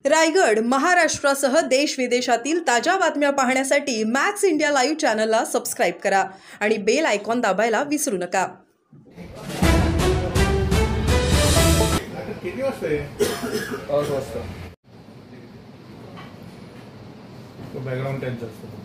रायगड, महाराष्ट्रासह देश विदेशातील ताज्या बातम्या पाहण्यासाठी मॅक्स इंडिया लाईव्ह चॅनलला सबस्क्राइब करा आणि बेल आयकॉन दाबायला विसरू नका. किती वाजता आहे? 5 वाजता. बॅकग्राऊंड त्यांचं असतं.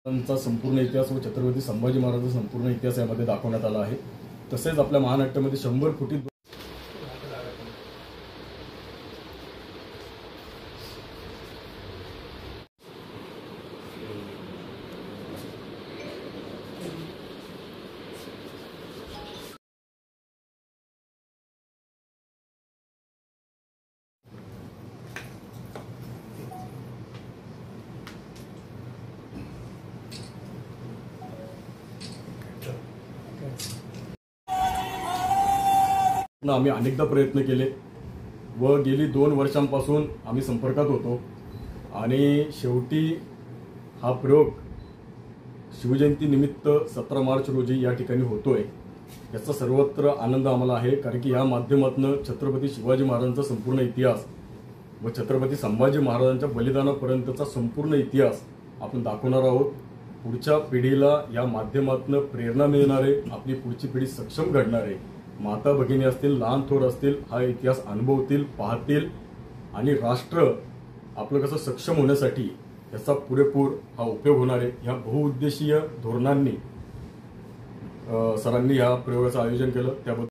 त्यांचा संपूर्ण इतिहास व छत्रपती संभाजी महाराजांचा संपूर्ण इतिहास यामध्ये दाखवण्यात आला आहे. तसेच आपल्या महानाट्यामध्ये 100 फुटी आम्ही अनेकदा प्रयत्न केले व गेली 2 वर्षांपासून आम्ही संपर्कात होतो आणि शेवटी हा प्रयोग शिवजयंती निमित्त 17 मार्च रोजी या ठिकाणी होतोय. याचा सर्वत्र आनंद आम्हाला आहे, कारण की या माध्यमातून छत्रपती शिवाजी महाराजांचा संपूर्ण इतिहास व छत्रपती संभाजी महाराजांच्या बलिदानापर्यंतचा संपूर्ण इतिहास आपण दाखवणार आहोत. पुढच्या पिढीला या माध्यमातून प्रेरणा मिळणार आहे, आपली पुढची पिढी सक्षम घडणार आहे. माता भगिनी असतील, लहान थोर असतील, हा इतिहास अनुभवतील, पाहतील आणि राष्ट्र आपलं कसं सक्षम होण्यासाठी याचा पुरेपूर हा उपयोग होणार आहे. ह्या बहुउद्देशीय धोरणांनी सरांनी या प्रयोगाचं आयोजन केलं, त्याबद्दल